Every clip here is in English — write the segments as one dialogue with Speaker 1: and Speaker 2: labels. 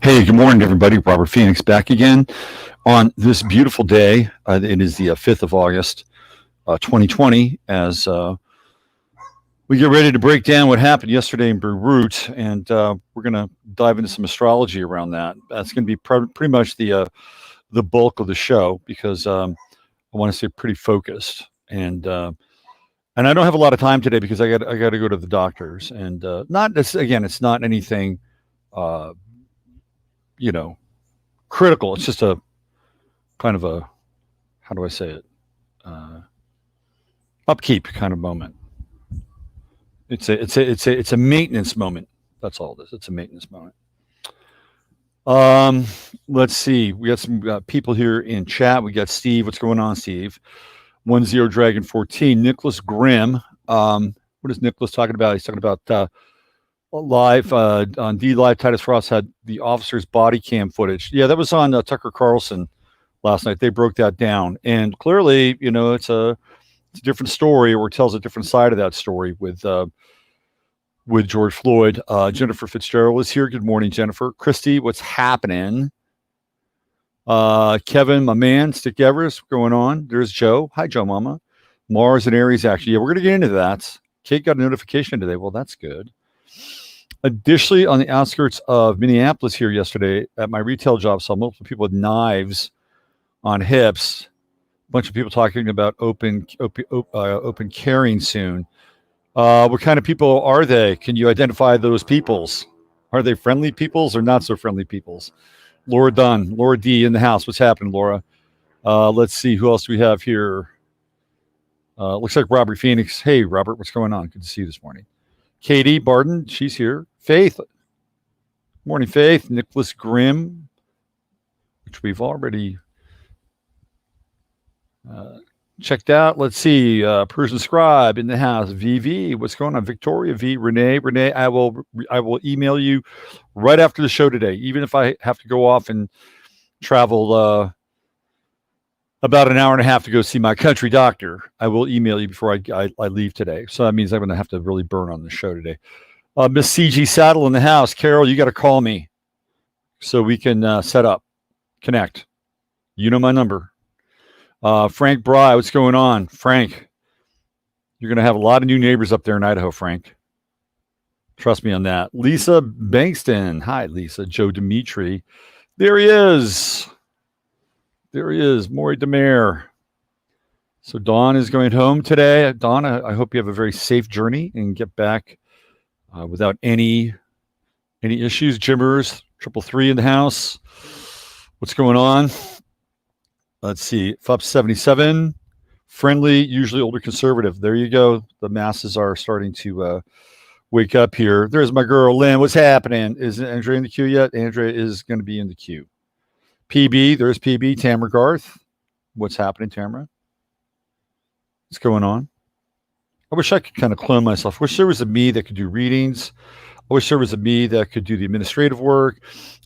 Speaker 1: Hey, good morning, everybody. Robert Phoenix back again on this beautiful day. It is the 5th of August, 2020, as we get ready to break down what happened yesterday in Beirut, and we're going to dive into some astrology around that. That's going to be pretty much the bulk of the show because I want to stay pretty focused, and I don't have a lot of time today because I got to go to the doctors, and not this again. It's not anything. You know, critical. It's just a kind of a, how do I say it? Upkeep kind of moment. It's a maintenance moment. That's all it is. It's a maintenance moment. Let's see. We got some people here in chat. We got Steve. What's going on, Steve? 10 Dragon 14. Nicholas Grimm. What is Nicholas talking about? He's talking about live on D Live. Titus Frost had the officer's body cam footage. Yeah, that was on Tucker Carlson last night. They broke that down, and clearly, it's a different story, or tells a different side of that story with George Floyd. Jennifer Fitzgerald is here. Good morning, Jennifer. Christy, what's happening? Kevin, my man, Stick Everest, what's going on? There's Joe. Hi, Joe Mama. Mars and Aries, actually. Yeah, we're going to get into that. Kate got a notification today. Well, that's good. Additionally, on the outskirts of Minneapolis here yesterday at my retail job, saw multiple people with knives on hips. A bunch of people talking about open carrying soon. What kind of people are they? Can you identify those peoples? Are they friendly peoples or not so friendly peoples? Laura Dunn, Laura D in the house. What's happening, Laura? Let's see. Who else do we have here? Looks like Robert Phoenix. Hey, Robert, what's going on? Good to see you this morning. Katie Barden, she's here. Faith. Morning, Faith. Nicholas Grimm, which we've already checked out. Let's see. Persian Scribe in the house. VV, what's going on? Victoria V. Renee, I will email you right after the show today, even if I have to go off and travel about an hour and a half to go see my country doctor. I will email you before I leave today. So that means I'm going to have to really burn on the show today. Miss CG Saddle in the house. Carol, you got to call me so we can set up, connect. You know my number. Frank Bry, what's going on? Frank, you're going to have a lot of new neighbors up there in Idaho, Frank. Trust me on that. Lisa Bankston. Hi, Lisa. Joe Dimitri. There he is. Maury Demare. So Dawn is going home today. Dawn, I hope you have a very safe journey and get back without any issues. Jimmers, 333 in the house. What's going on? Let's see. FUP 77. Friendly, usually older conservative. There you go. The masses are starting to wake up here. There's my girl, Lynn. What's happening? Is Andrea in the queue yet? Andrea is going to be in the queue. PB, there's PB, Tamara Garth. What's happening, Tamara? What's going on? I wish I could kind of clone myself. I wish there was a me that could do readings. I wish there was a me that could do the administrative work.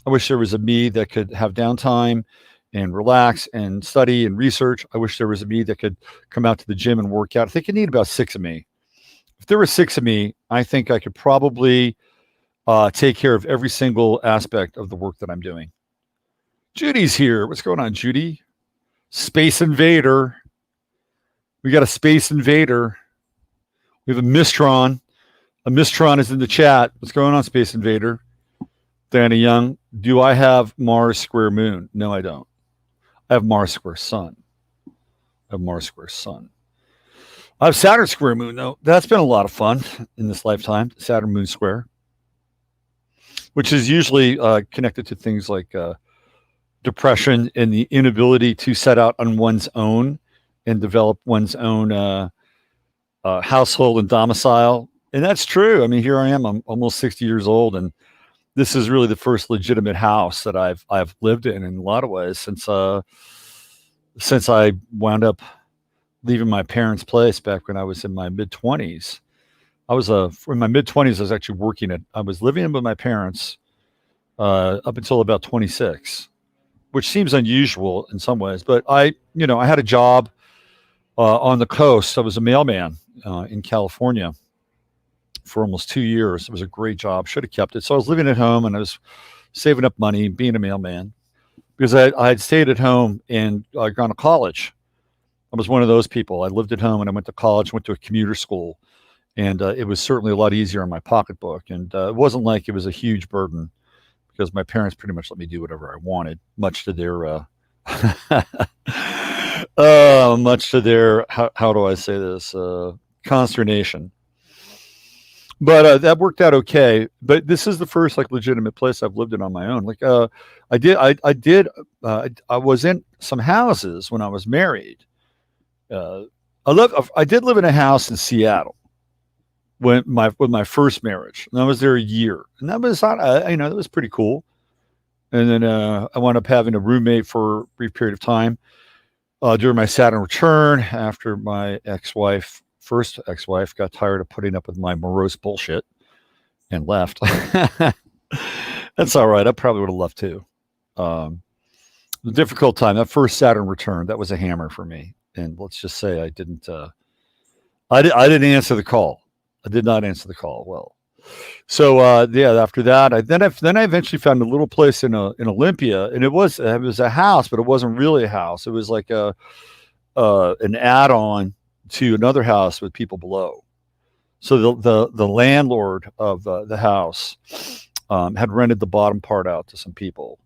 Speaker 1: I wish there was a me that could have downtime and relax and study and research. I wish there was a me that could come out to the gym and work out. I think you need about 6 of me. If there were 6 of me, I think I could probably take care of every single aspect of the work that I'm doing. Judy's here. What's going on, Judy? Space Invader. We got a Space Invader. We have a Mistron. A Mistron is in the chat. What's going on, Space Invader? Diana Young. Do I have Mars square moon? No, I don't. I have Mars square sun. I have Saturn square moon, though. That's been a lot of fun in this lifetime. Saturn moon square, which is usually connected to things like depression and the inability to set out on one's own and develop one's own household and domicile. And that's true. I mean, here I am. I'm almost 60 years old, and this is really the first legitimate house that I've lived in a lot of ways since I wound up leaving my parents' place back when I was in my mid-20s. In my mid-20s, I was actually I was living with my parents up until about 26, which seems unusual in some ways. But I had a job on the coast. I was a mailman in California. for almost 2 years. It was a great job. Should have kept it. So I was living at home and I was saving up money, being a mailman because I had stayed at home and gone to college. I was one of those people. I lived at home and I went to college, went to a commuter school, and it was certainly a lot easier in my pocketbook. And it wasn't like it was a huge burden because my parents pretty much let me do whatever I wanted, much to their much to their how do I say this consternation. But that worked out okay. But this is the first like legitimate place I've lived in on my own. Like I was in some houses when I was married. I did live in a house in Seattle with my first marriage. And I was there a year, and that was not that was pretty cool. And then I wound up having a roommate for a brief period of time during my Saturn return after my first ex-wife, got tired of putting up with my morose bullshit and left. That's all right. I probably would have left too. The difficult time, that first Saturn return, that was a hammer for me. And let's just say I didn't answer the call. I did not answer the call well. So after that, I eventually found a little place in Olympia, and it was a house, but it wasn't really a house. It was like an add-on to another house with people below. So the landlord of the house had rented the bottom part out to some people,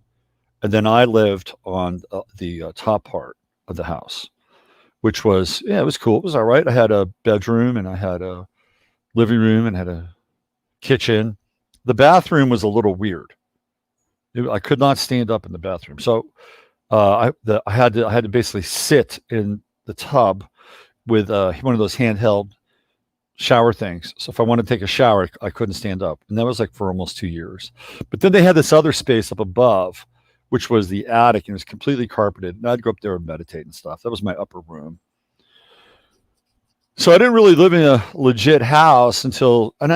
Speaker 1: and then I lived on the top part of the house, which was it was cool. It was all right. I had a bedroom and I had a living room and had a kitchen. The bathroom was a little weird. I could not stand up in the bathroom, so I had to basically sit in the tub with one of those handheld shower things. So if I wanted to take a shower, I couldn't stand up, and that was like for almost 2 years. But then they had this other space up above, which was the attic, and it was completely carpeted. And I'd go up there and meditate and stuff. That was my upper room. So I didn't really live in a legit house until, I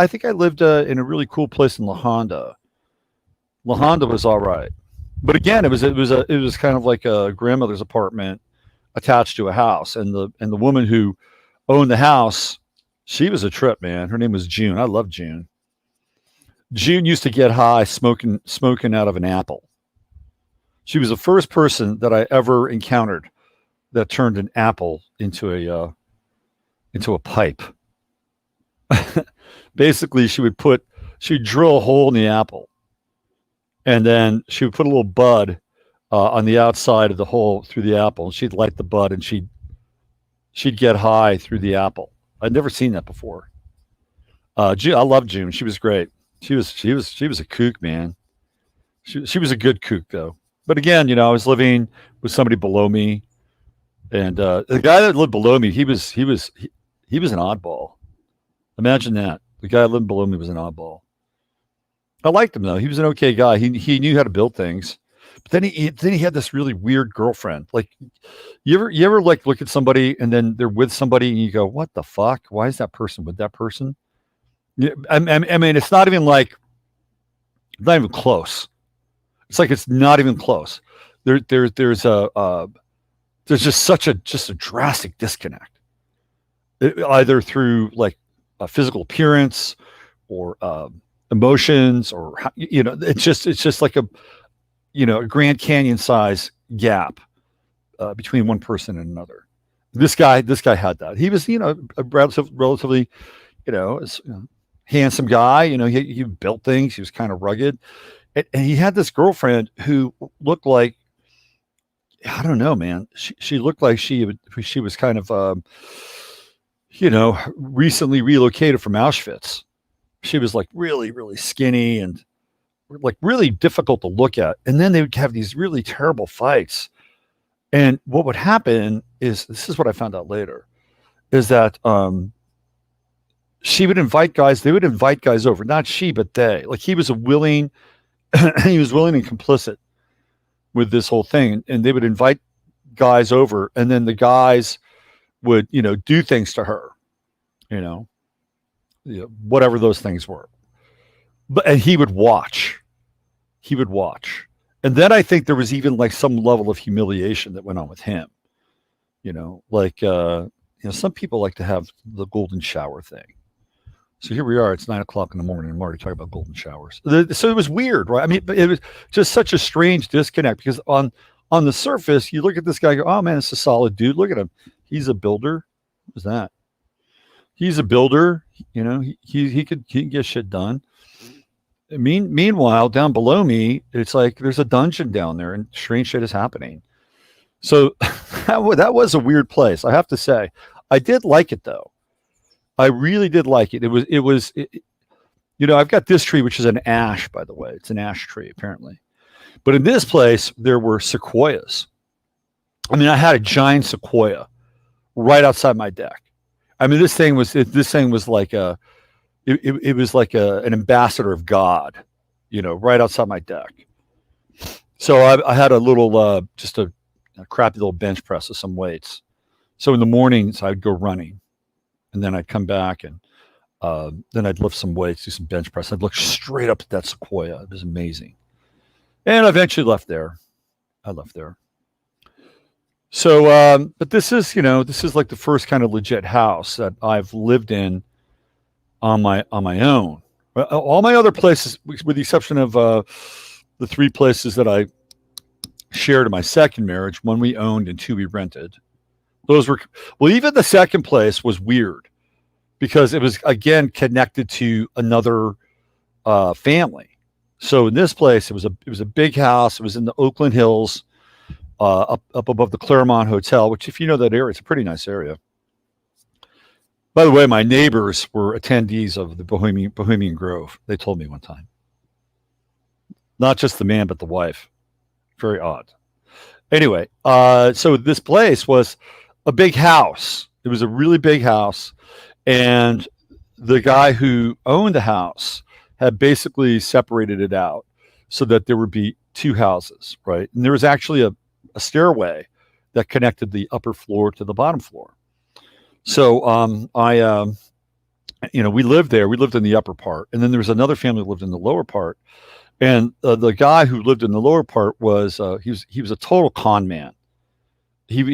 Speaker 1: think I lived in a really cool place in La Honda. La Honda was all right, but again, it was kind of like a grandmother's apartment attached to a house, and the woman who owned the house, she was a trip, man. Her name was June. I love June. June used to get high smoking out of an apple. She was the first person that I ever encountered that turned an apple into a pipe. Basically, she'd drill a hole in the apple, and then she would put a little bud on the outside of the hole through the apple, and she'd light the bud, and she'd get high through the apple. I'd never seen that before. I love June. She was great. She was a kook, man. She was a good kook though. But again, I was living with somebody below me. And the guy that lived below me, he was an oddball. Imagine that. The guy that lived below me was an oddball. I liked him though. He was an okay guy. He knew how to build things. But then he had this really weird girlfriend. Like, you ever like look at somebody and then they're with somebody and you go, what the fuck? Why is that person with that person? I mean, it's not even close. It's like it's not even close. There's just such a drastic disconnect, either through like a physical appearance or emotions, or it's just like a Grand Canyon size gap between one person and another. This guy had that. He was a relatively handsome guy. He built things. He was kind of rugged, and he had this girlfriend who looked like, I don't know, man. She looked like she was kind of, recently relocated from Auschwitz. She was like really, really skinny and like really difficult to look at. And then they would have these really terrible fights. And what would happen is, this is what I found out later, is that she would invite guys. They would invite guys over, not she, but they. Like, he was willing and complicit with this whole thing, and they would invite guys over, and then the guys would do things to her, whatever those things were, and he would watch, and then I think there was even like some level of humiliation that went on with him, some people like to have the golden shower thing, So here we are. It's 9 o'clock in the morning. I'm already talking about golden showers. So it was weird, right? I mean, it was just such a strange disconnect because on the surface, you look at this guy, go, "Oh man, it's a solid dude. Look at him. He's a builder. What's that? He's a builder. You know, he can get shit done." Meanwhile, down below me, it's like there's a dungeon down there, and strange shit is happening. So that was a weird place, I have to say. I did like it though. I really did like it. You know, I've got this tree, which is an ash, by the way. It's an ash tree, apparently. But in this place, there were sequoias. I mean, I had a giant sequoia right outside my deck. I mean, this thing was like it was like an ambassador of God, you know, right outside my deck. So I had a little, just a crappy little bench press with some weights. So in the mornings, I'd go running, and then I'd come back and then I'd lift some weights, do some bench press. I'd look straight up at that sequoia. It was amazing. And I eventually left there. I left there. So, but this is like the first kind of legit house that I've lived in on my own. All my other places, with the exception of the 3 places that I shared in my second marriage, 1 we owned and 2 we rented. Those were, well, even the second place was weird because it was again connected to another family. So in this place, it was a big house. It was in the Oakland Hills, up above the Claremont Hotel, which, if you know that area, it's a pretty nice area. By the way, my neighbors were attendees of the Bohemian Grove. They told me one time. Not just the man, but the wife. Very odd. Anyway, so this place was a big house. It was a really big house. And the guy who owned the house had basically separated it out so that there would be 2 houses, right? And there was actually a stairway that connected the upper floor to the bottom floor. So we lived there. We lived in the upper part, and then there was another family that lived in the lower part. And the guy who lived in the lower part was he was a total con man. He was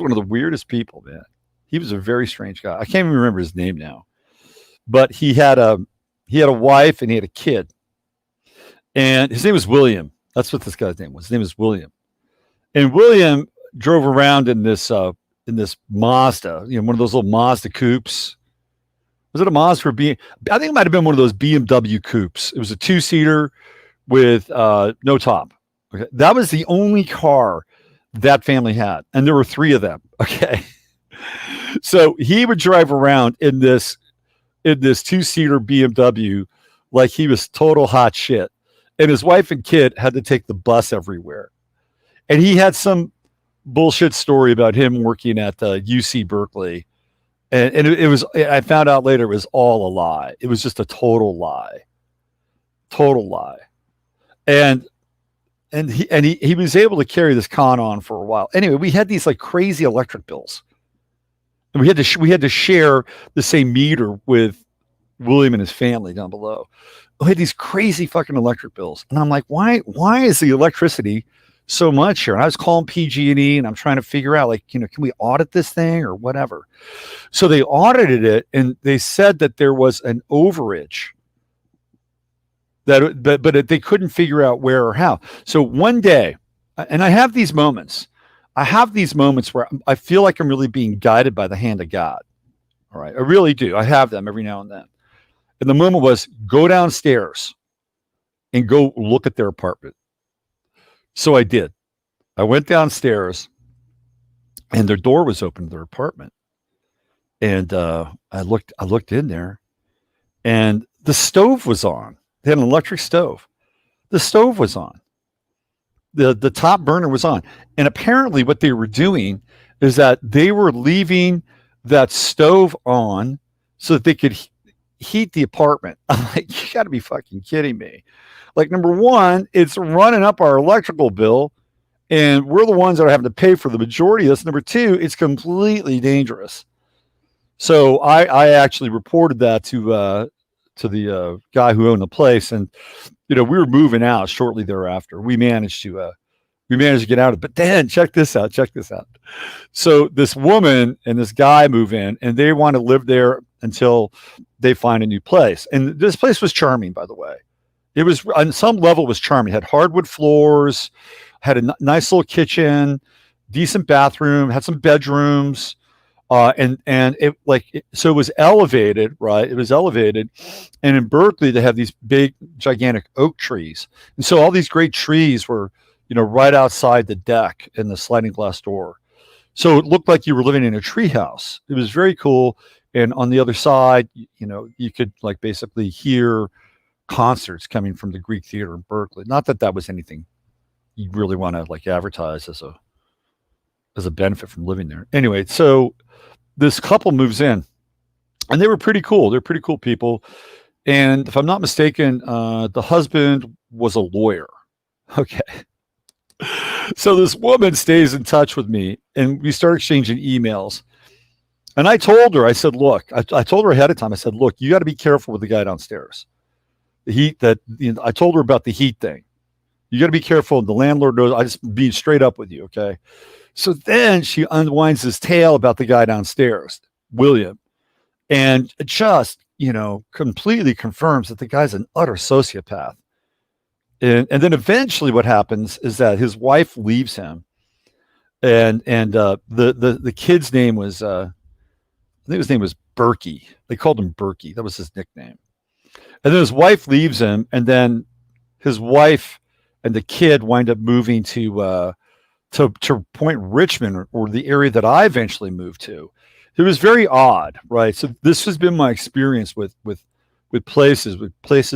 Speaker 1: one of the weirdest people, man. He was a very strange guy. I can't even remember his name now, but he had a wife and he had a kid, and his name was William. That's what this guy's name was. His name was William, and William drove around in this Mazda, you know, one of those little Mazda coupes. Was it a Mazda or I think it might have been one of those BMW coupes. It was a 2-seater with no top. Okay, that was the only car that family had, and there were 3 of them. Okay, so he would drive around in this 2-seater BMW like he was total hot shit, and his wife and kid had to take the bus everywhere. And he had some bullshit story about him working at UC Berkeley. And it was, I found out later, it was all a lie. It was just a total lie. Total lie. And he was able to carry this con on for a while. Anyway, we had these like crazy electric bills. And we had to share the same meter with William and his family down below. We had these crazy fucking electric bills. And I'm like, why is the electricity so much here? And I was calling PG&E and I'm trying to figure out, like, you know, can we audit this thing or whatever? So they audited it and they said that there was an overage, but they couldn't figure out where or how. So one day, and I have these moments where I feel like I'm really being guided by the hand of God. All right. I really do. I have them every now and then. And the moment was, go downstairs and go look at their apartment. So I did. I went downstairs and their door was open to their apartment. And I looked in there and the stove was on. They had an electric stove. The stove was on. The top burner was on. And apparently what they were doing is that they were leaving that stove on so that they could heat the apartment. I'm like, you got to be fucking kidding me. Like, number one, it's running up our electrical bill, and we're the ones that are having to pay for the majority of this. Number two, it's completely dangerous. So I actually reported that to the guy who owned the place, and we were moving out shortly thereafter. We managed to get out of it. But then check this out. So this woman and this guy move in, and they want to live there until they find a new place. And this place was charming, by the way. It was, on some level, was charming. It had hardwood floors, had a nice little kitchen, decent bathroom, had some bedrooms, and so it was elevated, right? It was elevated, and in Berkeley they have these big, gigantic oak trees, and so all these great trees were, right outside the deck and the sliding glass door. So it looked like you were living in a tree house. It was very cool. And on the other side, you could like basically hear concerts coming from the Greek Theater in Berkeley. Not that that was anything you really want to like advertise as a benefit from living there. Anyway, so this couple moves in, and they were pretty cool. They're pretty cool people. And if I'm not mistaken, the husband was a lawyer. Okay. So this woman stays in touch with me, and we start exchanging emails. And I told her, I said, look, I told her ahead of time, I said, look, you got to be careful with the guy downstairs. The heat that, I told her about the heat thing. You got to be careful. The landlord knows. I just being straight up with you. Okay. So then she unwinds his tale about the guy downstairs, William, and just, completely confirms that the guy's an utter sociopath. And then eventually what happens is that his wife leaves him, and the kid's name was, I think his name was Berkey. They called him Berkey. That was his nickname. And then his wife leaves him, and then his wife and the kid wind up moving to Point Richmond, or the area that I eventually moved to. It was very odd, right? So this has been my experience with places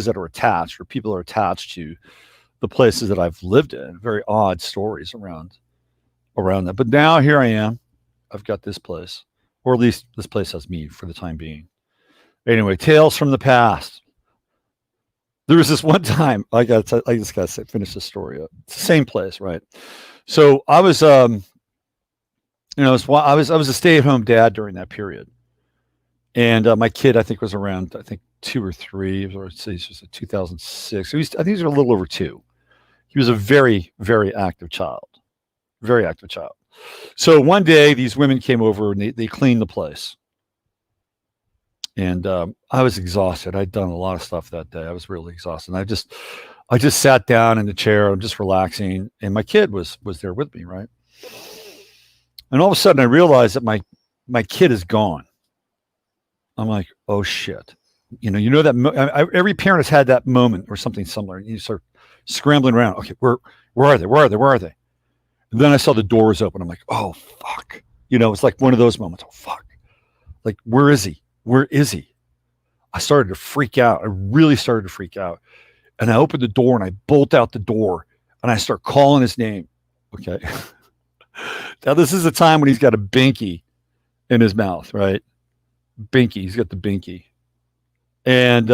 Speaker 1: that are attached, or people are attached to the places that I've lived in. Very odd stories around that. But now here I am. I've got this place, or at least this place has me for the time being. Anyway, tales from the past. There was this one time I just got to finish the story up. It's the same place, right? So I was, I was a stay-at-home dad during that period, and my kid, I think, was around 2 or 3, or it's just 2006. I think he was a little over 2. He was a very, very active child, very active child. So one day, these women came over and they cleaned the place, and I was exhausted. I'd done a lot of stuff that day. I was really exhausted. And I just sat down in the chair. I'm just relaxing, and my kid was there with me, right? And all of a sudden, I realized that my kid is gone. I'm like, oh shit. That every parent has had that moment or something similar. You start scrambling around. Okay, where are they? Where are they? Where are they? And then I saw the doors open. I'm like, oh fuck. It's like one of those moments. Oh fuck. Like, where is he? Where is he? I started to freak out. I really started to freak out. And I opened the door and I bolt out the door and I start calling his name. Okay. Now this is a time when he's got a binky in his mouth, right? Binky. He's got the binky. And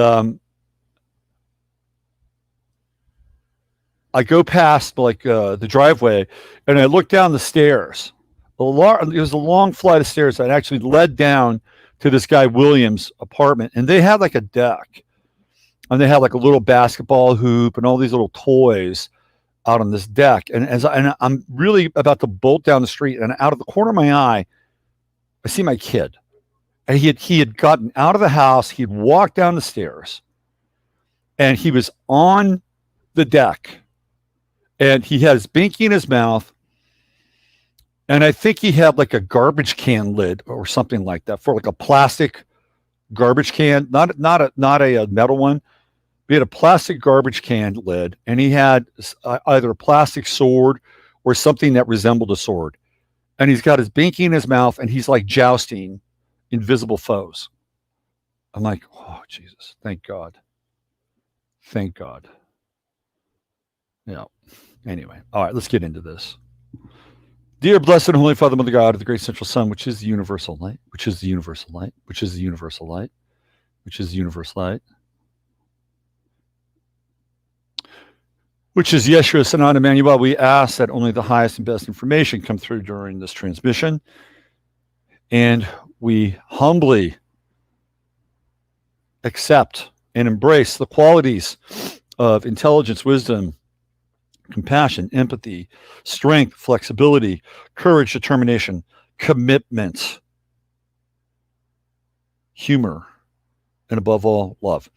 Speaker 1: I go past the driveway, and I look down the stairs. It was a long flight of stairs that actually led down to this guy William's apartment, and they had like a deck, and they had like a little basketball hoop and all these little toys out on this deck. And I'm really about to bolt down the street, and out of the corner of my eye, I see my kid. And he had gotten out of the house. He'd walked down the stairs, and he was on the deck, and he had his binky in his mouth. And I think he had like a garbage can lid or something like that, for like a plastic garbage can, not a metal one. He had a plastic garbage can lid, and he had either a plastic sword or something that resembled a sword. And he's got his binky in his mouth, and he's like jousting invisible foes. I'm like, oh Jesus, thank God. Thank God. Yeah. Anyway, all right, let's get into this. Dear blessed and holy Father, Mother God of the great central sun, which is the universal light, which is the universal light, which is the universal light, which is the universal light, which is Yeshua, Son of Emmanuel, we ask that only the highest and best information come through during this transmission. And we humbly accept and embrace the qualities of intelligence, wisdom, compassion, empathy, strength, flexibility, courage, determination, commitment, humor, and above all, love.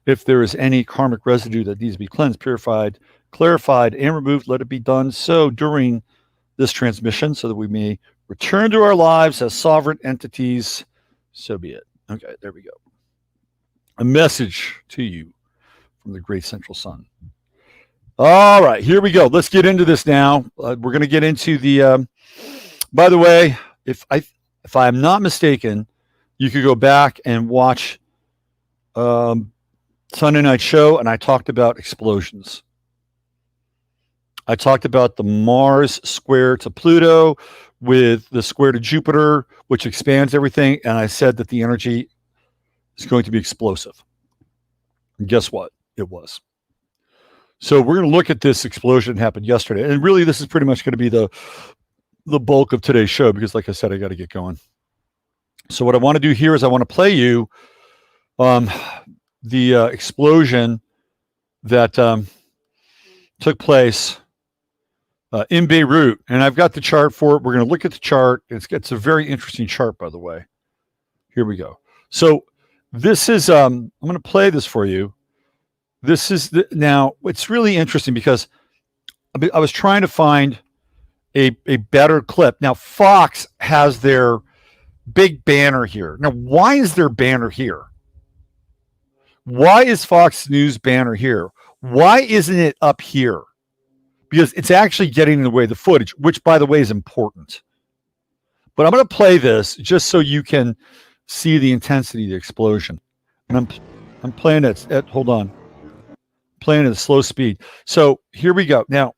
Speaker 1: If there is any karmic residue that needs to be cleansed, purified, clarified, and removed, let it be done so during this transmission so that we may return to our lives as sovereign entities. So be it. Okay, there we go. A message to you from the great central sun. All right, here we go. Let's get into this now. We're going to get into the. By the way, if I'm not mistaken, you could go back and watch Sunday Night Show, and I talked about explosions. I talked about the Mars square to Pluto with the square to Jupiter, which expands everything, and I said that the energy is going to be explosive. And guess what? It was. So we're going to look at this explosion that happened yesterday, and really this is pretty much going to be the bulk of today's show because, like I said, I got to get going. So what I want to do here is I want to play you the explosion that took place in Beirut, and I've got the chart for it. We're going to look at the chart. It's a very interesting chart, by the way. Here we go. So this is I'm going to play this for you. This is now it's really interesting because I was trying to find a better clip. Now Fox has their big banner here. Now why is their banner here? Why is Fox News banner here? Why isn't it up here? Because it's actually getting in the way of the footage, which, by the way, is important. But I'm going to play this just so you can see the intensity of the explosion. And I'm playing it at hold on, playing at a slow speed. So here we go. Now,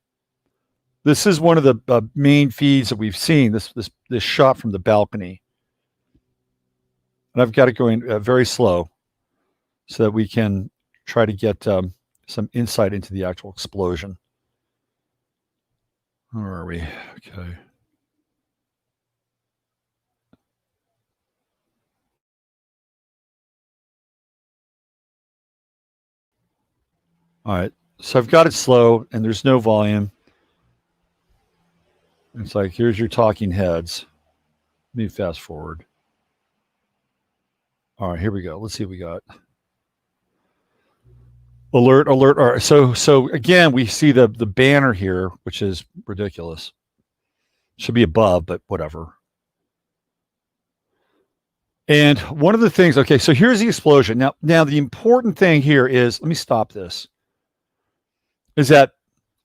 Speaker 1: this is one of the main feeds that we've seen. This shot from the balcony, and I've got it going very slow, so that we can try to get some insight into the actual explosion. Where are we? Okay. All right. So I've got it slow, and there's no volume. It's like, here's your talking heads. Let me fast forward. All right, here we go. Let's see what we got. Alert, alert. All right. So again, we see the banner here, which is ridiculous. Should be above, but whatever. And one of the things, okay, so here's the explosion. Now the important thing here is, let me stop this, is that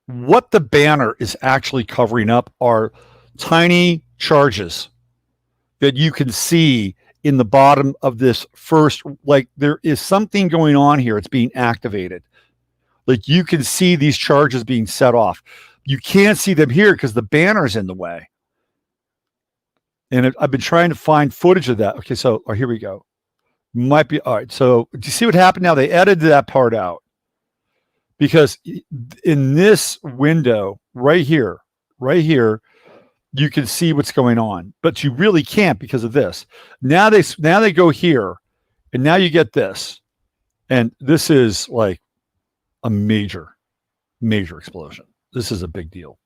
Speaker 1: what the banner is actually covering up are tiny charges that you can see in the bottom of this first, like there is something going on here. It's being activated. Like you can see these charges being set off. You can't see them here because the banner's in the way. And I've been trying to find footage of that. Okay, so here we go. Might be, all right. So do you see what happened now? They edited that part out. Because in this window right here, you can see what's going on, but you really can't because of this. Now they go here, and now you get this, and this is like a major explosion. This is a big deal.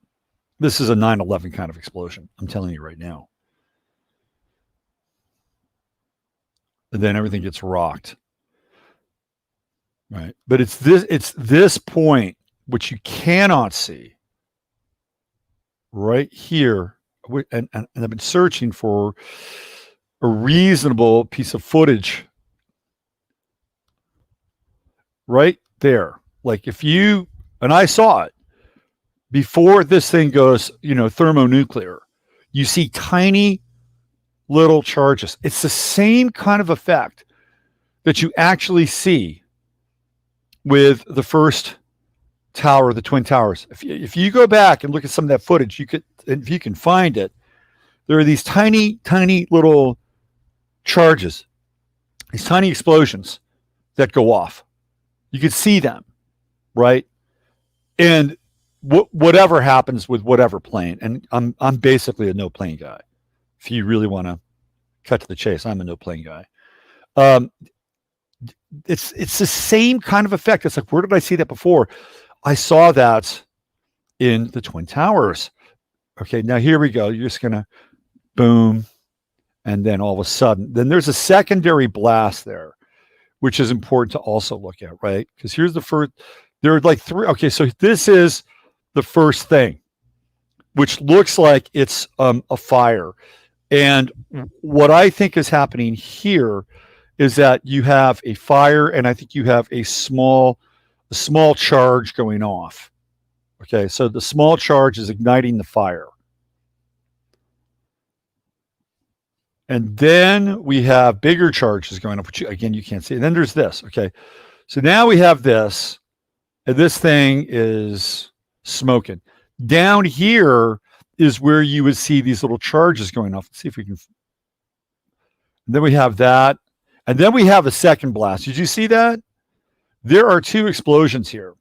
Speaker 1: This is a 9/11 kind of explosion. I'm telling you right now. And then everything gets rocked. Right. But it's this point which you cannot see right here. And I've been searching for a reasonable piece of footage right there. Like if you, and I saw it before this thing goes, thermonuclear, you see tiny little charges. It's the same kind of effect that you actually see with the first tower, the Twin Towers. If you go back and look at some of that footage, if you can find it, there are these tiny little charges, these tiny explosions that go off. You could see them, right? And whatever happens with whatever plane, and I'm basically a no plane guy. If you really want to cut to the chase, I'm a no plane guy. It's the same kind of effect. It's like, where did I see that before? I saw that in the Twin Towers. Okay, now here we go. You're just gonna boom, And then all of a sudden, then there's a secondary blast there, which is important to also look at, right? Because here's the first, there are like three. Okay, so this is the first thing, which looks like it's a fire. And what I think is happening here is that you have a fire, and I think you have a small charge going off. Okay, so the small charge is igniting the fire. And then we have bigger charges going up, which again, you can't see. And then there's this. Okay, so now we have this, and this thing is smoking. Down here is where you would see these little charges going off. Let's see if we can. And then we have that. And then we have a second blast. Did you see that? There are two explosions here.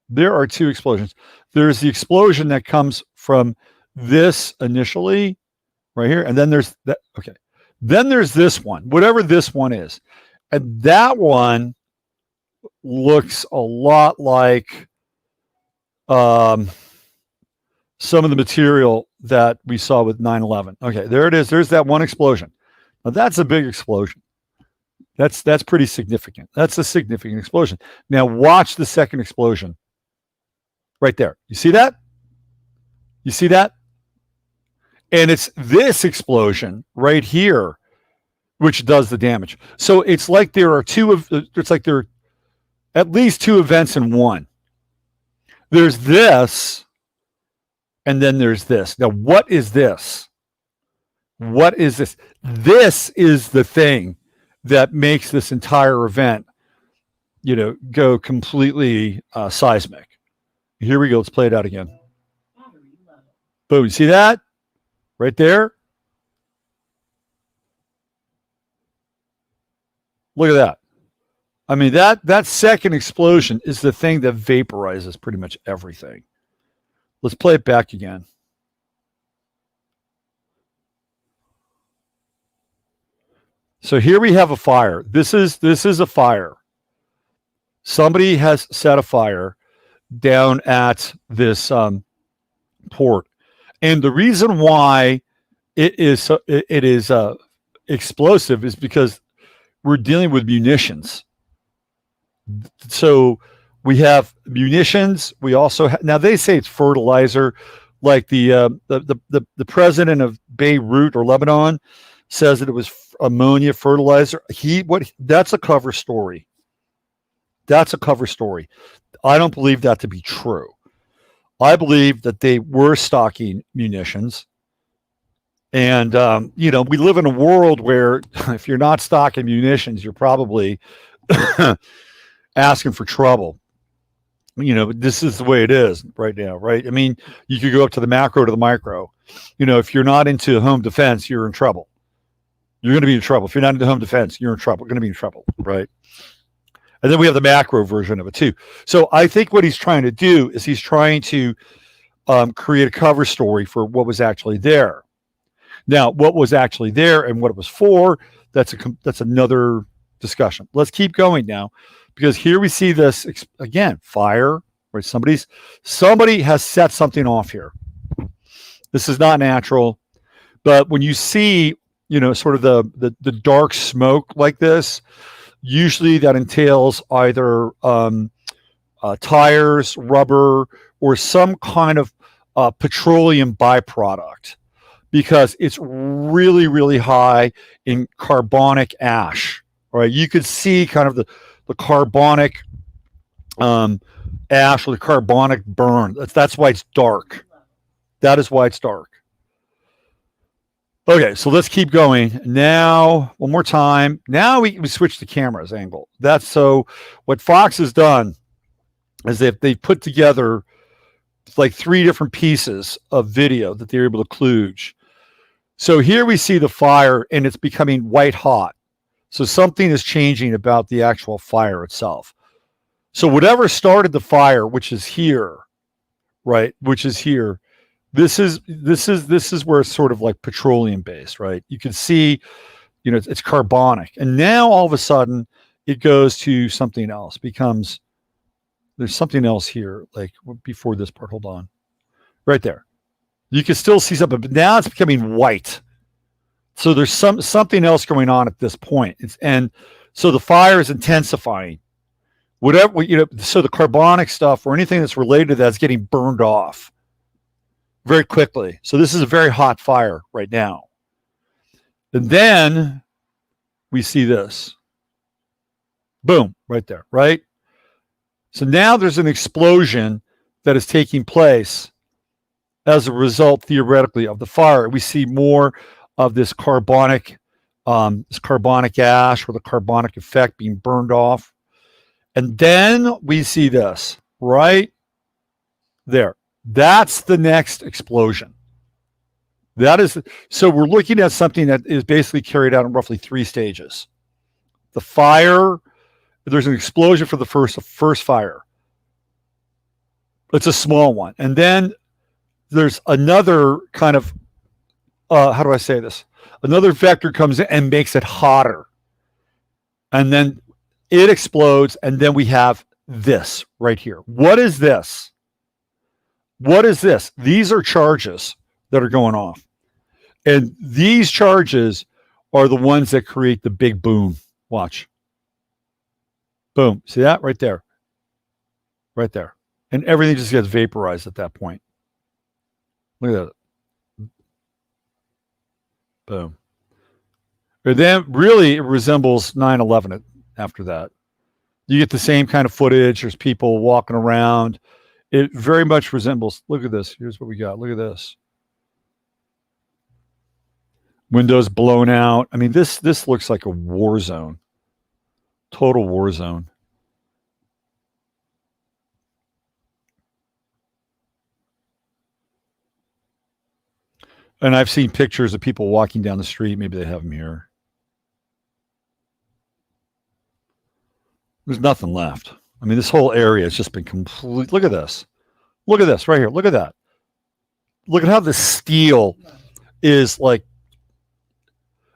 Speaker 1: There are two explosions. There's the explosion that comes from this initially, right here. And then there's that. Okay. Then there's this one, whatever this one is. And that one looks a lot like some of the material that we saw with 9/11. Okay, there it is. There's that one explosion. Now that's a big explosion. That's pretty significant. That's a significant explosion. Now watch the second explosion. Right there. You see that? You see that? And it's this explosion right here which does the damage. So it's like there are there are at least two events in one. There's this, and then there's this. Now, what is this? What is this? This is the thing that makes this entire event, go completely seismic. Here we go. Let's play it out again. Boom. You see that? Right there? Look at that. I mean, that second explosion is the thing that vaporizes pretty much everything. Let's play it back again. So here we have a fire. This is a fire. Somebody has set a fire down at this port, and the reason why it is explosive is because we're dealing with munitions. So we have munitions. We also now they say it's fertilizer, like the president of Beirut or Lebanon says that it was ammonia fertilizer. That's a cover story. That's a cover story. I don't believe that to be true. I believe that they were stocking munitions. And, we live in a world where if you're not stocking munitions, you're probably asking for trouble. This is the way it is right now, right? I mean, you could go up to the macro to the micro. If you're not into home defense, you're in trouble. You're going to be in trouble. If you're not into home defense, you're in trouble. Going to be in trouble, right? And then we have the macro version of it too. So I think what he's trying to do is he's trying to create a cover story for what was actually there. Now, what was actually there and what it was for, that's another discussion. Let's keep going now, because here we see this again, fire, right? Somebody has set something off here. This is not natural, but when you see, sort of the dark smoke like this, usually that entails either tires, rubber, or some kind of petroleum byproduct, because it's really, really high in carbonic ash. Right? You could see kind of the carbonic ash or the carbonic burn. That's why it's dark. That is why it's dark. Okay, so let's keep going. Now, one more time. Now we switch the camera's angle. That's so what Fox has done is they've put together like 3 different pieces of video that they're able to kludge. So here we see the fire and it's becoming white hot. So something is changing about the actual fire itself. So whatever started the fire, which is here, right? Which is here. This is where it's sort of like petroleum based, right? You can see, it's carbonic. And now all of a sudden it goes to something else, there's something else here, like before this part, hold on. Right there. You can still see something, but now it's becoming white. So there's something else going on at this point. And so the fire is intensifying. Whatever, so the carbonic stuff or anything that's related to that is getting burned off very quickly. So this is a very hot fire right now. And then we see this. Boom, right there, right? So now there's an explosion that is taking place as a result, theoretically, of the fire. We see more of this carbonic ash or the carbonic effect being burned off. And then we see this right there. That's the next explosion. So we're looking at something that is basically carried out in roughly 3 stages. The fire, there's an explosion for the first fire. It's a small one. And then there's another kind of, how do I say this? Another vector comes in and makes it hotter. And then it explodes, and then we have this right here. What is this? What is this? These are charges that are going off. And these charges are the ones that create the big boom. Watch. Boom. See that right there? Right there. And everything just gets vaporized at that point. Look at that. Boom. And then really it resembles 9/11 after that. You get the same kind of footage. There's people walking around. It very much resembles, look at this. Here's what we got. Look at this. Windows blown out. I mean, this looks like a war zone. Total war zone. And I've seen pictures of people walking down the street. Maybe they have them here. There's nothing left. I mean, this whole area has just been complete. Look at this. Look at this right here. Look at that. Look at how the steel is like.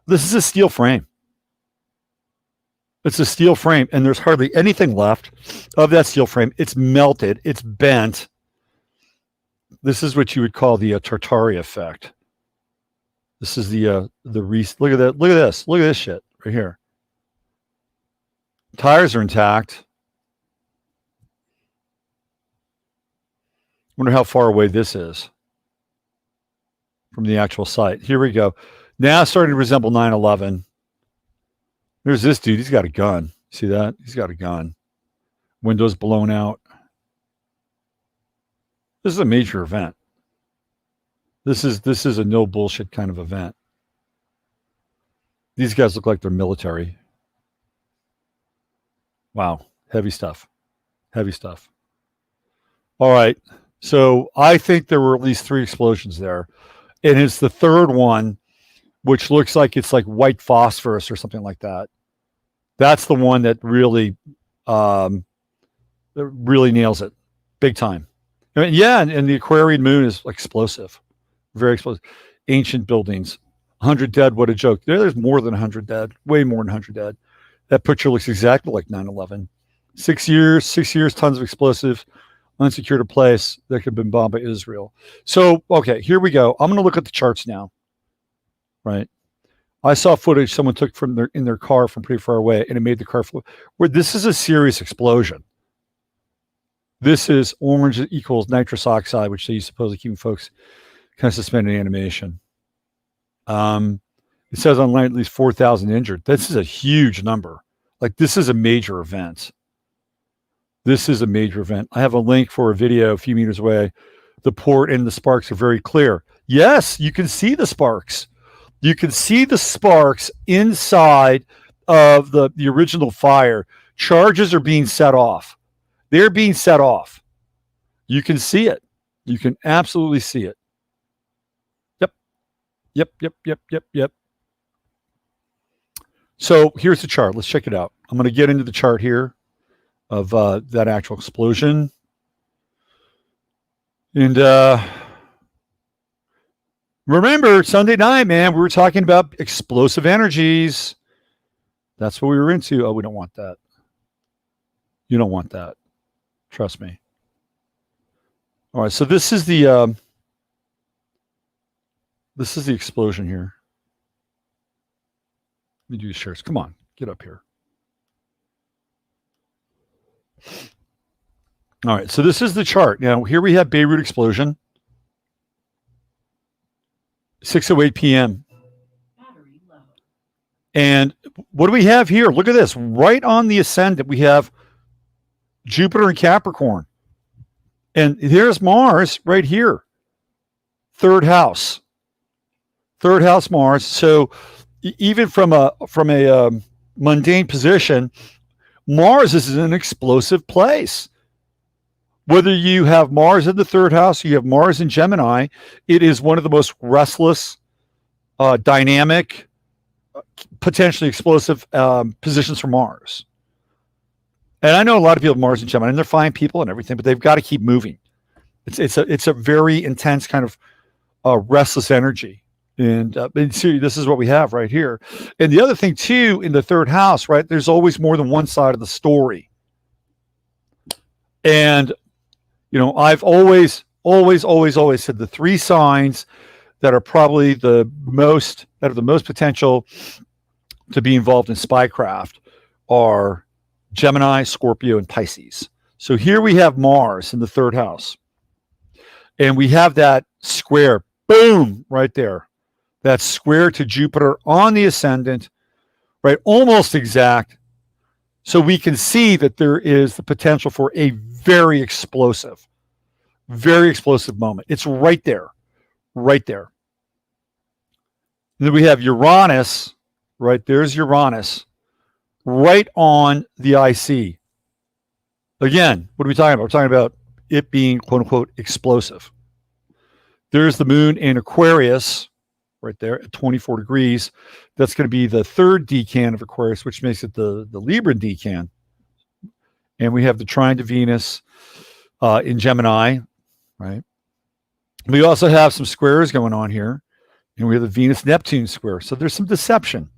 Speaker 1: This is a steel frame. It's a steel frame, and there's hardly anything left of that steel frame. It's melted. It's bent. This is what you would call the Tartari effect. This is the look at that. Look at this. Look at this shit right here. Tires are intact. Wonder how far away this is from the actual site. Here we go. Now it's starting to resemble 9/11. There's this dude. He's got a gun. See that? He's got a gun. Windows blown out. This is a major event. This is a no bullshit kind of event. These guys look like they're military. Wow. Heavy stuff. Heavy stuff. All right. So I think there were at least 3 explosions there. And it's the third one, which looks like it's like white phosphorus or something like that. That's the one that really nails it. Big time. I mean, yeah, and the Aquarian moon is explosive. Very explosive. Ancient buildings. 100 dead, what a joke. There's more than 100 dead. Way more than 100 dead. That picture looks exactly like 9/11. 6 years, tons of explosives, unsecured a place that could have been bombed by Israel. So, okay, here we go. I'm going to look at the charts now. Right. I saw footage someone took in their car from pretty far away, and it made the car flow. Where this is a serious explosion. This is orange equals nitrous oxide, which they supposedly keep folks kind of suspended animation. It says online at least 4,000 injured. This is a huge number. Like, this is a major event. This is a major event. I have a link for a video a few meters away. The port and the sparks are very clear. Yes, you can see the sparks. You can see the sparks inside of the original fire. Charges are being set off. They're being set off. You can see it. You can absolutely see it. Yep. So here's the chart. Let's check it out. I'm going to get into the chart here of that actual explosion. And remember, Sunday night, man, we were talking about explosive energies. That's what we were into. Oh, we don't want that. You don't want that. Trust me. All right, so this is the explosion here. Let me do shares. Come on, get up here. All right, so this is the chart. Now, here we have Beirut explosion, 6:08 p.m. And what do we have here? Look at this. Right on the ascendant, we have Jupiter and Capricorn. And here's Mars right here. Third house Mars. So even from a mundane position, Mars is an explosive place. Whether you have Mars in the third house, you have Mars in Gemini, it is one of the most restless, dynamic, potentially explosive positions for Mars. And I know a lot of people have Mars in Gemini, and they're fine people and everything, but they've got to keep moving. It's a very intense kind of restless energy. And see, this is what we have right here. And the other thing too, in the third house, right, there's always more than one side of the story. And I've always said the three signs that are probably the most potential to be involved in spycraft are Gemini, Scorpio, and Pisces. So here we have Mars in the third house. And we have that square, boom, right there. That square to Jupiter on the ascendant, right? Almost exact. So we can see that there is the potential for a very explosive moment. It's right there. And then we have Uranus, right? There's Uranus, right on the IC. Again, what are we talking about? We're talking about it being, quote unquote, explosive. There's the moon in Aquarius, right there at 24 degrees. That's going to be the third decan of Aquarius, which makes it the Libra decan. And we have the trine to Venus in Gemini, right? We also have some squares going on here. And we have the Venus-Neptune square. So there's some deception.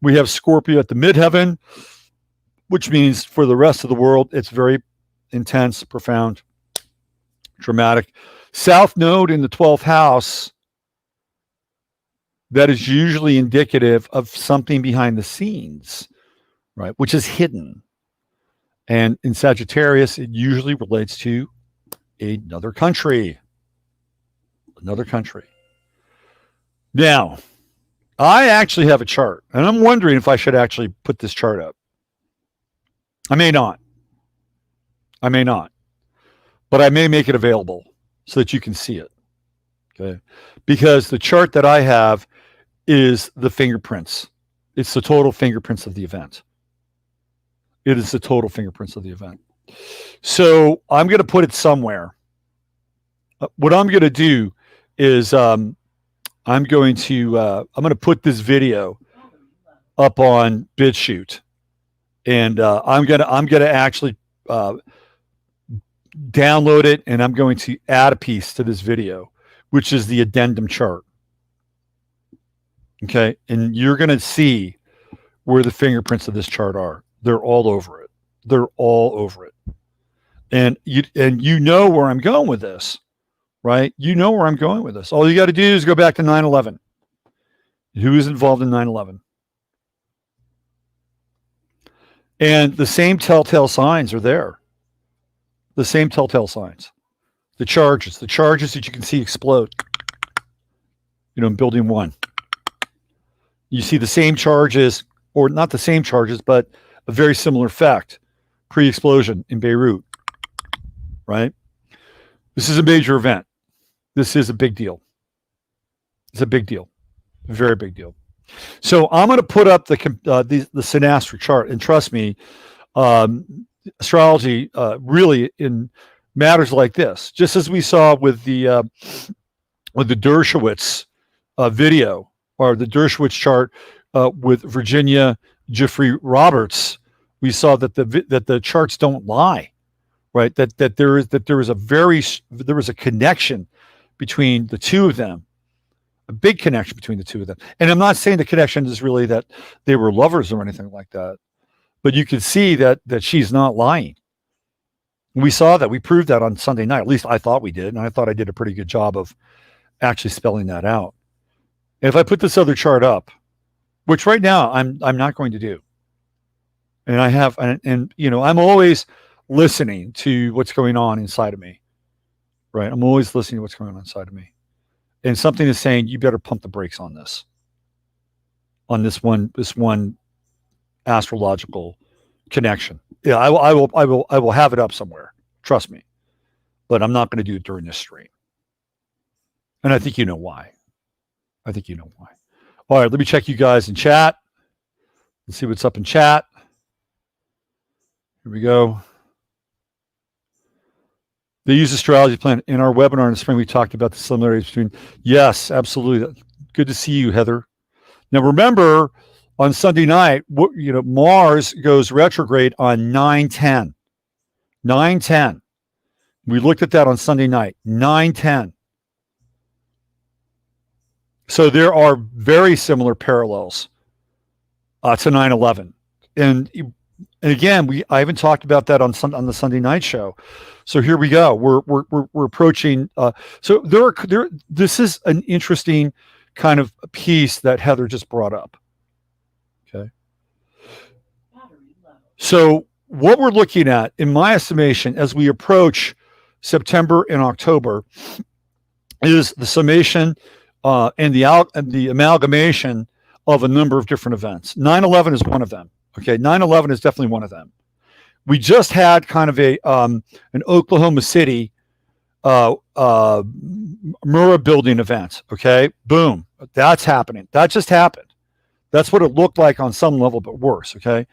Speaker 1: We have Scorpio at the midheaven, which means for the rest of the world, it's very intense, profound, dramatic. South node in the 12th house, that is usually indicative of something behind the scenes, right? Which is hidden. And in Sagittarius, it usually relates to another country. Now, I actually have a chart, and I'm wondering if I should actually put this chart up. I may not, but I may make it available so that you can see it, okay? Because the chart that I have is the fingerprints. It's the total fingerprints of the event. So I'm going to put it somewhere. What I'm going to do is I'm going to put this video up on BitChute, and I'm going to actually download it, and I'm going to add a piece to this video, which is the addendum chart. Okay, and you're going to see where the fingerprints of this chart are. They're all over it. And you know where I'm going with this, right? All you got to do is go back to 9/11. Who is involved in 9/11? And the same telltale signs are there. The charges that you can see explode, in building 1. You see the same charges, or not the same charges, but a very similar effect pre-explosion in Beirut, right? This is a major event. This is a big deal. It's a big deal, a very big deal. So I'm going to put up the Synastro chart, and trust me, astrology really in matters like this, just as we saw with the Dershowitz video, or the Dershowitz chart with Virginia Jeffrey Roberts, we saw that the charts don't lie, right? That there was a connection between the two of them, a big connection between the two of them. And I'm not saying the connection is really that they were lovers or anything like that, but you can see that she's not lying. We saw that. We proved that on Sunday night. At least I thought we did, and I thought I did a pretty good job of actually spelling that out. And if I put this other chart up, which right now I'm not going to do. And I have, and you know, I'm always listening to what's going on inside of me, right? I'm always listening to what's going on inside of me, and something is saying you better pump the brakes on this one astrological connection. Yeah, I will have it up somewhere. Trust me, but I'm not going to do it during this stream, and I think you know why. I think you know why. All right, let me check you guys in chat. Let's see what's up in chat. Here we go. They use astrology plan. In our webinar in the spring, we talked about the similarities between. Yes, absolutely. Good to see you, Heather. Now, remember, on Sunday night, you know, Mars goes retrograde on 9/10. 9/10. We looked at that on Sunday night. 9/10. So there are very similar parallels to 9/11. And again, I haven't talked about that on the Sunday night show. So here we go. We're approaching. So this is an interesting kind of piece that Heather just brought up. Okay. So what we're looking at, in my estimation, as we approach September and October, is the summation and the amalgamation of a number of different events. 9/11 is one of them. Okay, 9/11 is definitely one of them. We just had kind of an Oklahoma City Murrah building event. Okay, boom, that's happening. That just happened. That's what it looked like on some level, but worse. Okay.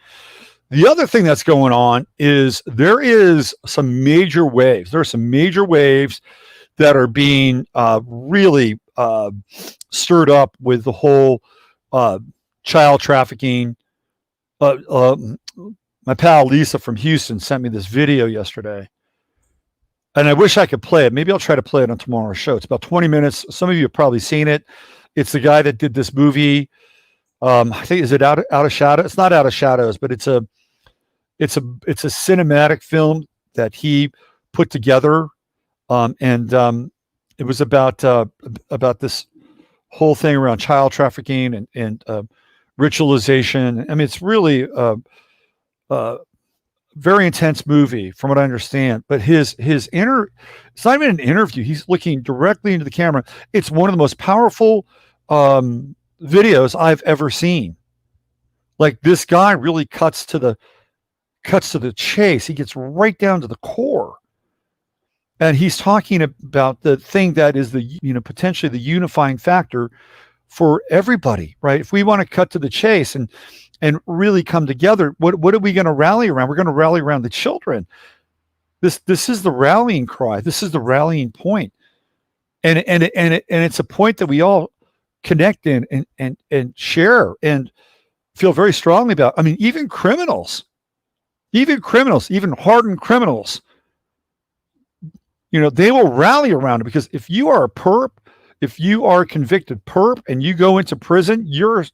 Speaker 1: The other thing that's going on is there is some major waves. There are some major waves that are being really stirred up with the whole child trafficking. My pal Lisa from Houston sent me this video yesterday, and I wish I could play it. Maybe I'll try to play it on tomorrow's show. It's about 20 minutes. Some of you have probably seen it. It's the guy that did this movie. I think, is it Out of Shadows? It's not Out of Shadows, but it's a cinematic film that he put together, and it was about this whole thing around child trafficking and ritualization. I mean, it's really very intense movie from what I understand, but it's not even an interview. He's looking directly into the camera. It's one of the most powerful videos I've ever seen. Like, this guy really cuts to the chase. He gets right down to the core. And he's talking about the thing that is potentially the unifying factor for everybody, right? If we want to cut to the chase and really come together, what are we going to rally around? We're going to rally around the children. This is the rallying cry. This is the rallying point. And it's a point that we all connect in and share and feel very strongly about. I mean, even hardened criminals, they will rally around it, because if you are a perp, if you are a convicted perp and you go into prison, you're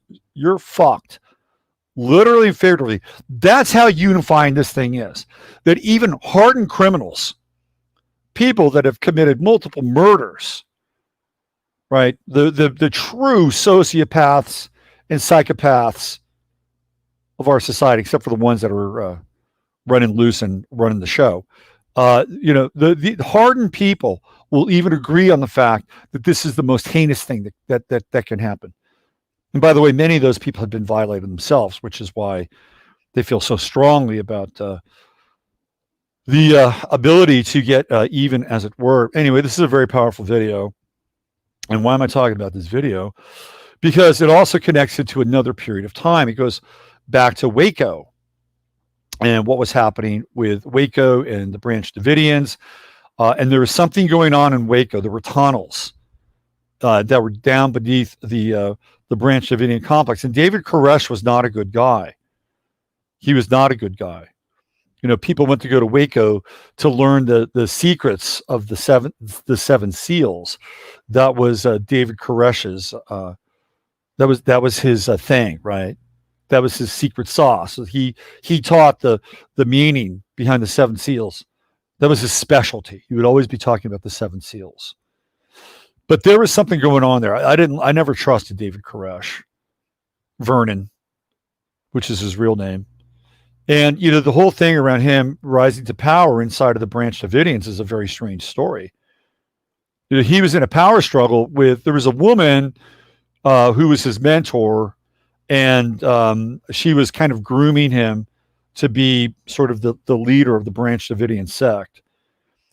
Speaker 1: fucked. Literally and figuratively. That's how unifying this thing is. That even hardened criminals, people that have committed multiple murders, right? The true sociopaths and psychopaths of our society, except for the ones that are running loose and running the show. The hardened people will even agree on the fact that this is the most heinous thing that can happen. And by the way, many of those people have been violated themselves, which is why they feel so strongly about the ability to get even, as it were. Anyway, this is a very powerful video. And why am I talking about this video? Because it also connects it to another period of time. It goes back to Waco and what was happening with Waco and the Branch Davidians. And there was something going on in Waco. There were tunnels that were down beneath the Branch Davidian complex. And David Koresh was not a good guy. He was not a good guy. People went to go to Waco to learn the secrets of the seven seals. That was David Koresh's. That was his thing, right? That was his secret sauce. So he taught the meaning behind the seven seals. That was his specialty. He would always be talking about the seven seals. But there was something going on there. I never trusted David Koresh. Vernon, which is his real name. And, the whole thing around him rising to power inside of the Branch Davidians is a very strange story. He was in a power struggle there was a woman who was his mentor, and she was kind of grooming him to be sort of the leader of the Branch Davidian sect.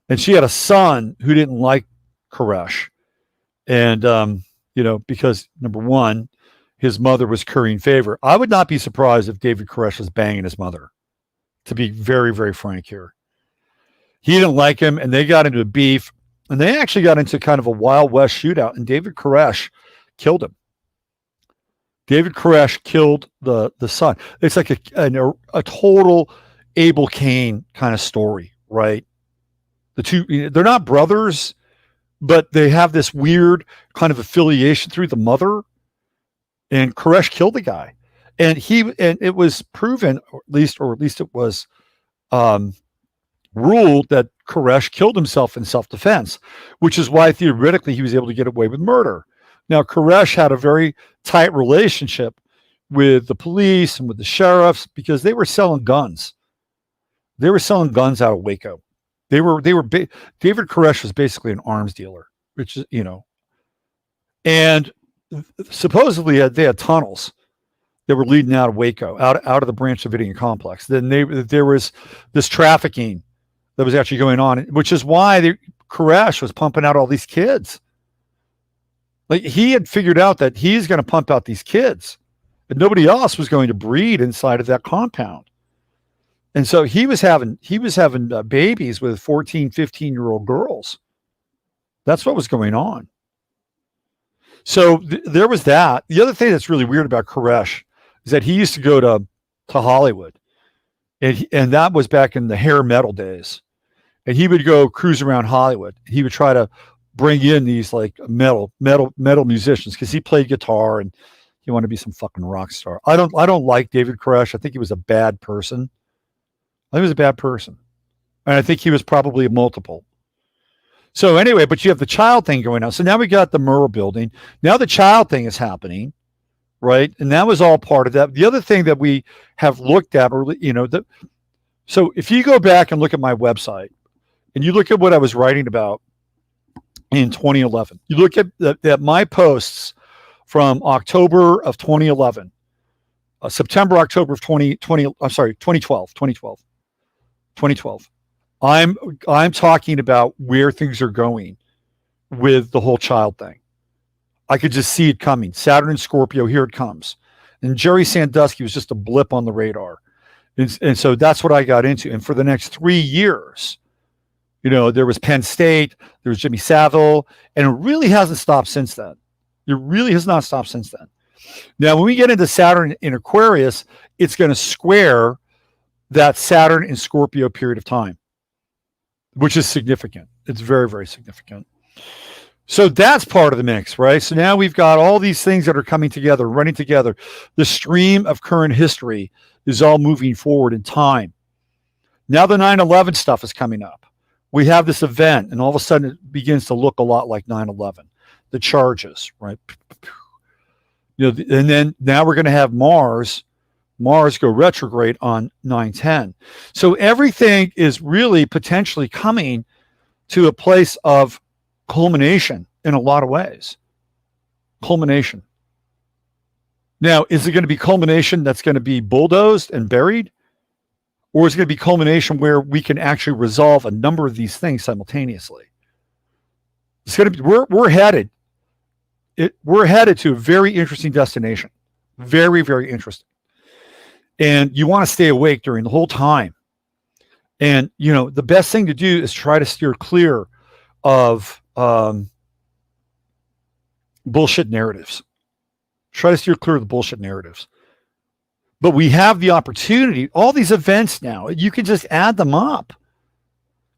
Speaker 1: And she had a son who didn't like Koresh. And, because number one, his mother was currying favor. I would not be surprised if David Koresh was banging his mother, to be very, very frank here. He didn't like him, and they got into a beef, and they actually got into kind of a Wild West shootout, and David Koresh killed him. David Koresh killed the son. It's like a total Abel Cain kind of story, right? The two, they're not brothers, but they have this weird kind of affiliation through the mother. And Koresh killed the guy, and it was proven, or at least it was ruled that Koresh killed himself in self-defense, which is why theoretically he was able to get away with murder. Now, Koresh had a very tight relationship with the police and with the sheriffs because they were selling guns. They were selling guns out of Waco. David Koresh was basically an arms dealer, which is, and supposedly they had tunnels that were leading out of Waco, out of the Branch Davidian complex. Then there was this trafficking that was actually going on, which is why Koresh was pumping out all these kids. Like, he had figured out that he's going to pump out these kids, and nobody else was going to breed inside of that compound. And so he was having babies with 14, 15-year-old girls. That's what was going on. So there was that. The other thing that's really weird about Koresh is that he used to go to Hollywood, and that was back in the hair metal days. And he would go cruise around Hollywood. He would try to bring in these like metal musicians because he played guitar and he wanted to be some fucking rock star. I don't like David Koresh. I think he was a bad person. And I think he was probably a multiple. So anyway, but you have the child thing going on. So now we got the Murrah building. Now the child thing is happening, right? And that was all part of that. The other thing that we have looked at, so if you go back and look at my website and you look at what I was writing about in 2011, you look at my posts from October of 2011, September, October of 2012. I'm talking about where things are going with the whole child thing. I could just see it coming. Saturn and Scorpio, here it comes. And Jerry Sandusky was just a blip on the radar. And so that's what I got into. And for the next 3 years, there was Penn State, there was Jimmy Savile, and it really hasn't stopped since then. It really has not stopped since then. Now, when we get into Saturn in Aquarius, it's going to square that Saturn in Scorpio period of time, which is significant. It's very, very significant. So that's part of the mix, right? So now we've got all these things that are coming together, running together. The stream of current history is all moving forward in time. Now the 9/11 stuff is coming up. We have this event, and all of a sudden it begins to look a lot like 9/11. The charges, right? And then now we're going to have Mars go retrograde on 9/10. So everything is really potentially coming to a place of culmination in a lot of ways. Culmination. Now, is it going to be culmination that's going to be bulldozed and buried? Or is it going to be culmination where we can actually resolve a number of these things simultaneously? It's going to be, we're headed to a very interesting destination. Very, very interesting. And you want to stay awake during the whole time. And, the best thing to do is try to steer clear of bullshit narratives. Try to steer clear of the bullshit narratives. But we have the opportunity, all these events now, you can just add them up.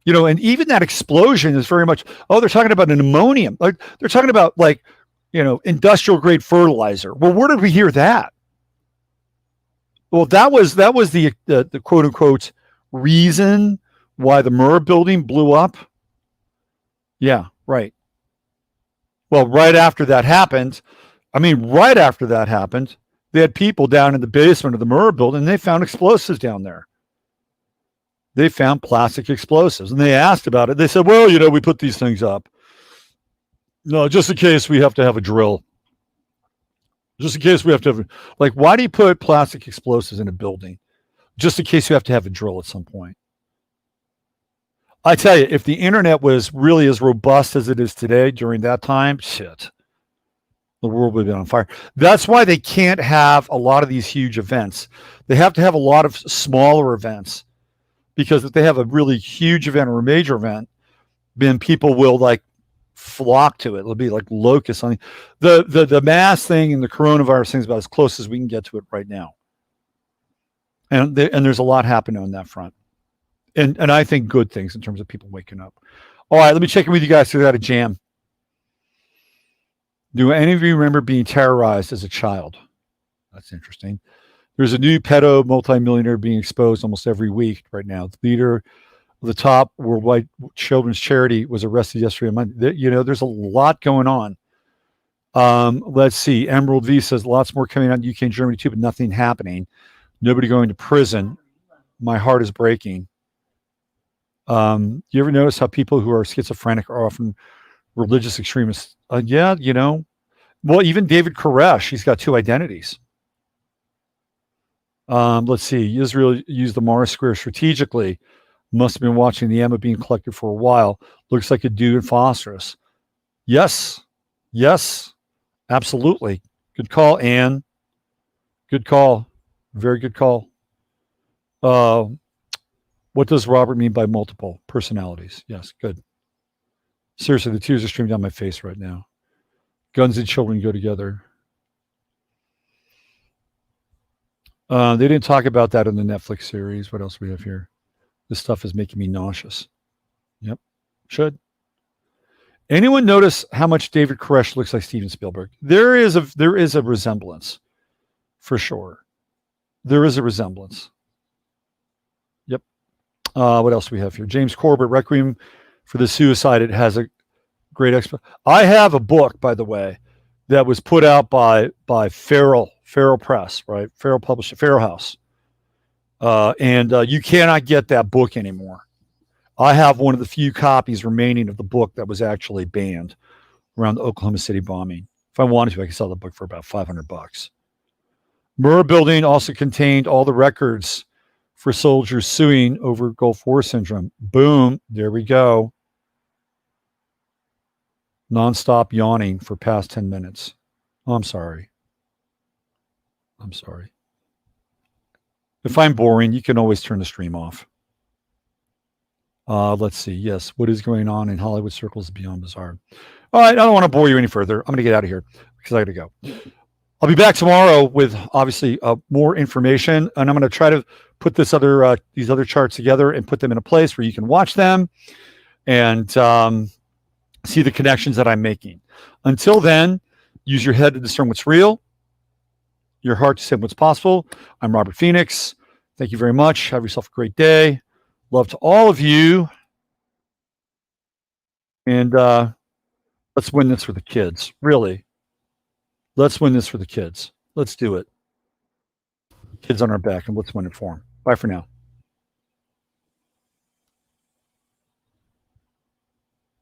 Speaker 1: And even that explosion is very much, they're talking about an ammonium. Like, they're talking about industrial grade fertilizer. Well, where did we hear that? Well, that was the quote unquote reason why the Murrah building blew up. Yeah, right. Well, right after that happened, They had people down in the basement of the Murrah building, and they found explosives down there. They found plastic explosives, and they asked about it. They said, well, we put these things up. No, just in case we have to have a drill. Just in case we have to have, why do you put plastic explosives in a building? Just in case you have to have a drill at some point. I tell you, if the internet was really as robust as it is today during that time, shit, the world would have been on fire. That's why they can't have a lot of these huge events. They have to have a lot of smaller events, because if they have a really huge event or a major event, then people will flock to it. It'll be like locusts on the mass thing, and the coronavirus thing is about as close as we can get to it right now. And there's a lot happening on that front. And I think good things in terms of people waking up. All right, let me check in with you guys because I got a jam. Do any of you remember being terrorized as a child? That's interesting. There's a new pedo multimillionaire being exposed almost every week right now. The leader of the top worldwide children's charity was arrested yesterday on Monday. There's a lot going on. Let's see. Emerald V says lots more coming out in UK and Germany too, but nothing happening. Nobody going to prison. My heart is breaking. You ever notice how people who are schizophrenic are often religious extremists? Yeah, well, even David Koresh, he's got two identities. Let's see. Israel used the Mars Square strategically. Must have been watching the Emma being collected for a while. Looks like a dude in phosphorus. Yes, absolutely. Good call, Anne. Good call. Very good call. What does Robert mean by multiple personalities? Yes, good. Seriously, the tears are streaming down my face right now. Guns and children go together. They didn't talk about that in the Netflix series. What else do we have here? This stuff is making me nauseous. Yep, should. Anyone notice how much David Koresh looks like Steven Spielberg? There is a resemblance, for sure. There is a resemblance. Yep. What else do we have here? James Corbett, Requiem for the Suicide. It has a great expo. I have a book, by the way, that was put out by Farrell Press, right? Farrell published Farrell House. And you cannot get that book anymore. I have one of the few copies remaining of the book that was actually banned around the Oklahoma City bombing. If I wanted to, I could sell the book for about $500. Murrah building also contained all the records for soldiers suing over Gulf War syndrome. Boom. There we go. Nonstop yawning for past 10 minutes. Oh, I'm sorry. If I'm boring, you can always turn the stream off. Let's see. Yes. What is going on in Hollywood circles is beyond bizarre. All right. I don't want to bore you any further. I'm going to get out of here because I got to go. I'll be back tomorrow with obviously more information, and I'm going to try to put these other charts together and put them in a place where you can watch them and see the connections that I'm making. Until then, use your head to discern what's real, your heart to say what's possible. I'm Robert Phoenix. Thank you very much. Have yourself a great day. Love to all of you. And let's win this for the kids. Really. Let's win this for the kids. Let's do it. Kids on our back, and let's win it for them. Bye for now.